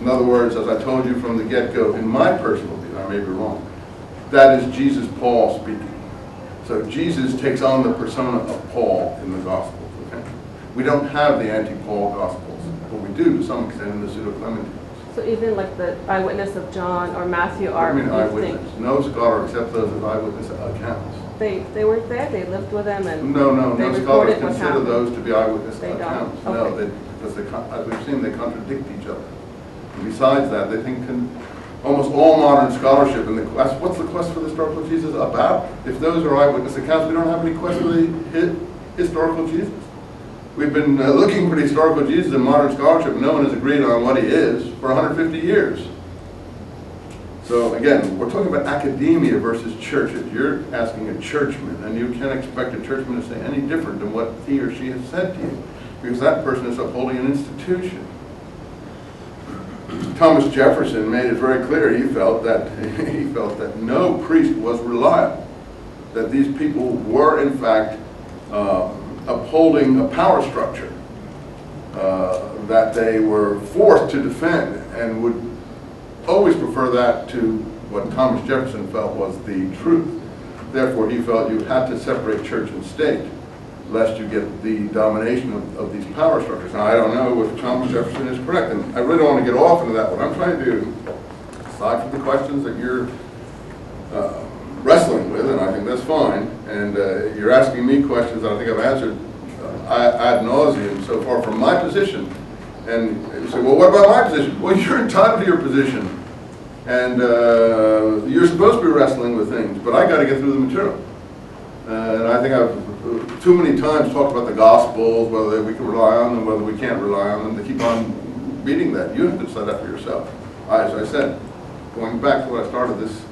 In other words, as I told you from the get-go, in my personal view, I may be wrong, that is Jesus Paul speaking. So Jesus takes on the persona of Paul in the Gospels. Okay? We don't have the anti-Paul Gospels, but we do to some extent in the Pseudo-Clementines. So even like the eyewitness of John or Matthew are, I mean, eyewitness. No scholar accepts those as eyewitness accounts. They were there, they lived with them, and no scholars what consider happened. those to be eyewitness They don't. accounts. Okay. No, because as we've seen, they contradict each other. And besides that, they think almost all modern scholarship in the quest, what's the quest for the historical Jesus about? If those are eyewitness accounts, we don't have any quest for the historical Jesus. We've been looking for the historical Jesus in modern scholarship, and no one has agreed on what he is for 150 years. So again, we're talking about academia versus churches. You're asking a churchman, and you can't expect a churchman to say any different than what he or she has said to you, because that person is upholding an institution. Thomas Jefferson made it very clear he felt that no priest was reliable, that these people were in fact upholding a power structure that they were forced to defend, and would always prefer that to what Thomas Jefferson felt was the truth. Therefore, he felt you had to separate church and state, lest you get the domination of these power structures. Now, I don't know if Thomas Jefferson is correct, and I really don't want to get off into that. What I'm trying to do, aside from the questions that you're wrestling with, and I think that's fine, and you're asking me questions that I think I've answered ad nauseum so far from my position. And you say, well, what about my position? Well, you're entitled to your position, and you're supposed to be wrestling with things, but I got to get through the material. And I think I've too many times talked about the Gospels, whether we can rely on them, whether we can't rely on them, to keep on beating that. You have to decide that for yourself. As I said, going back to when I started this,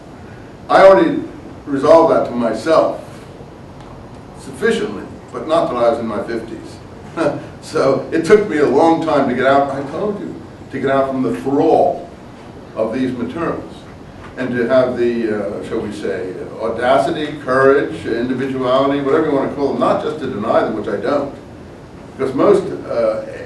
I already resolved that to myself sufficiently, but not till I was in my 50s. So it took me a long time to get out, I told you, to get out from the thrall of these materials, and to have the, shall we say, audacity, courage, individuality, whatever you want to call them, not just to deny them, which I don't. Because most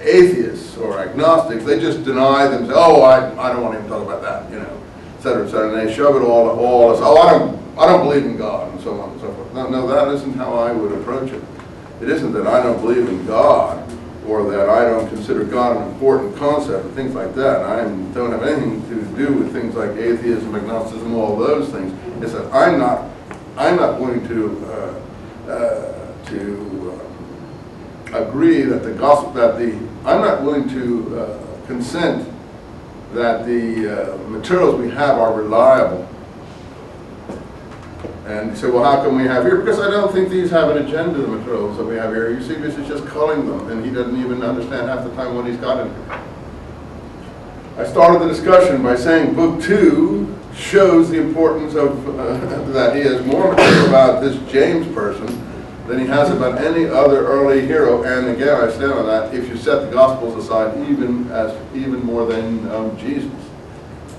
atheists or agnostics, they just deny them, say, oh, I don't want to even talk about that, you know, et cetera, and they shove it all as, oh, I don't believe in God, and so on and so forth. No, that isn't how I would approach it. It isn't that I don't believe in God, or that I don't consider God an important concept, and things like that. I don't have anything to do with things like atheism, agnosticism, all those things. It's that I'm not going to agree that the gospel, I'm not willing to consent that the materials we have are reliable. And you say, well, how come we have here? Because I don't think these have an agenda, the materials that we have here. Eusebius is just culling them, and he doesn't even understand half the time what he's got in here. I started the discussion by saying Book 2 shows the importance of, that he has more material about this James person than he has about any other early hero. And again, I stand on that, if you set the Gospels aside, even more than Jesus.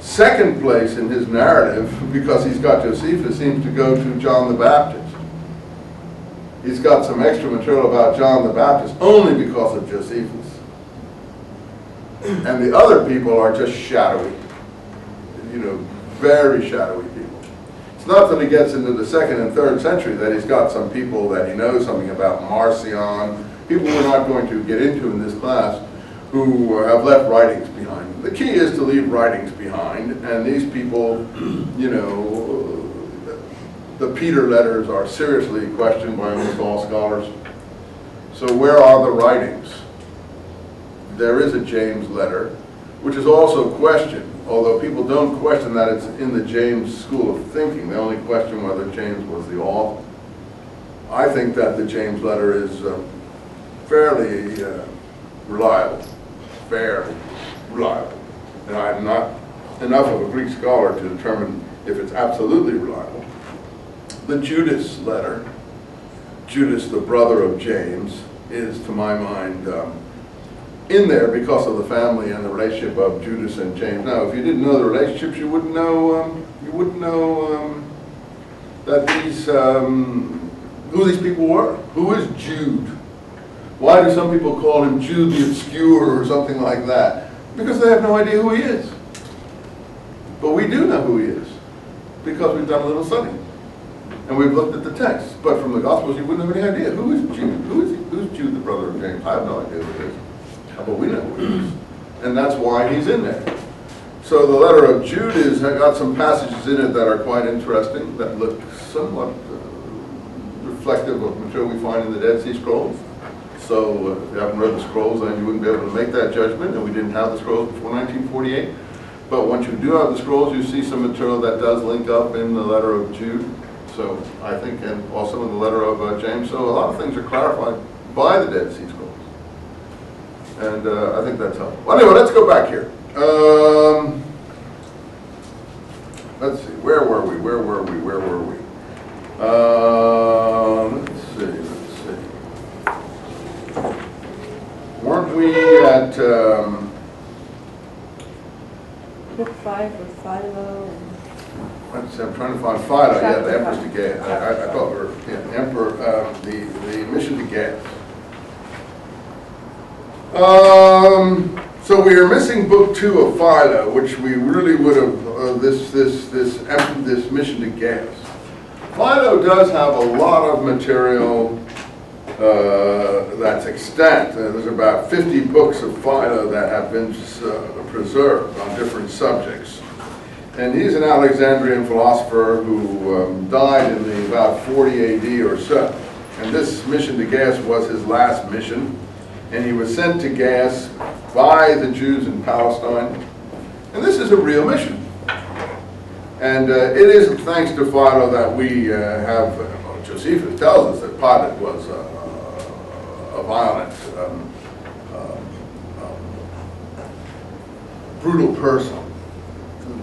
Second place in his narrative, because he's got Josephus, seems to go to John the Baptist. He's got some extra material about John the Baptist only because of Josephus. And the other people are just shadowy, you know, very shadowy people. It's not that he gets into the 2nd and 3rd century that he's got some people that he knows something about, Marcion, people we're not going to get into in this class, who have left writings behind. The key is to leave writings behind, and these people, you know, the Peter letters are seriously questioned by almost all scholars. So where are the writings? There is a James letter, which is also questioned, although people don't question that it's in the James school of thinking. They only question whether James was the author. I think that the James letter is fairly reliable. Fairly reliable. And I'm not enough of a Greek scholar to determine if it's absolutely reliable. The Judas letter, Judas the brother of James, is to my mind in there because of the family and the relationship of Judas and James. Now, if you didn't know the relationships, you wouldn't know that these who these people were. Who is Jude? Why do some people call him Jude the Obscure or something like that? Because they have no idea who he is. But we do know who he is, because we've done a little study. And we've looked at the text. But from the Gospels, you wouldn't have any idea. Who is Jude? Who is he? Who's Jude, the brother of James? I have no idea who it is. But we know who he is. And that's why he's in there. So the letter of Jude has got some passages in it that are quite interesting, that look somewhat reflective of material we find in the Dead Sea Scrolls. So if you haven't read the scrolls, then you wouldn't be able to make that judgment, and we didn't have the scrolls before 1948. But once you do have the scrolls, you see some material that does link up in the letter of Jude. So I think, and also in the letter of James. So a lot of things are clarified by the Dead Sea Scrolls. And I think that's helpful. Well, anyway, let's go back here. Let's see, where were we? Let's see. Weren't we at, Book 5 with Philo. let's see, I'm trying to find Philo, yeah, the Empress to Gas. I thought we were, yeah, Emperor, the mission to Gas. So we are missing book 2 of Philo, which we really would have, this mission to Gas. Philo does have a lot of material that's extant. There's about 50 books of Philo that have been preserved on different subjects. And he's an Alexandrian philosopher who died in about 40 AD or so. And this mission to Gas was his last mission. And he was sent to Gas by the Jews in Palestine. And this is a real mission. And it is thanks to Philo that we have, Josephus tells us that Pilate was a violent, brutal person.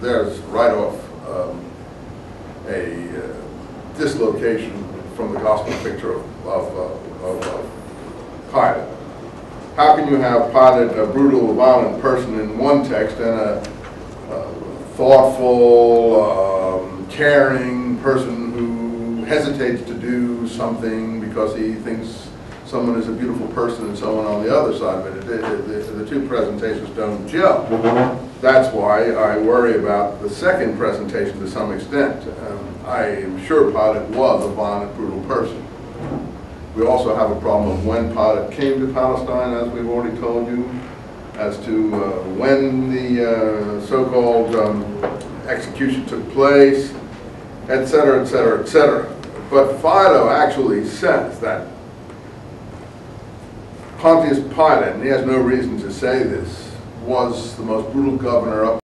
There's right off a dislocation from the gospel picture of Pilate. How can you have Pilate, a brutal, violent person in one text, and a thoughtful, caring person who hesitates to do something because he thinks someone is a beautiful person and someone on the other side of it? The two presentations don't gel. That's why I worry about the second presentation to some extent. I'm sure Pilate was a violent, brutal person. We also have a problem of when Pilate came to Palestine, as we've already told you, as to when the so-called execution took place, etc., etc., etc. But Philo actually says that Pontius Pilate, and he has no reason to say this, was the most brutal governor up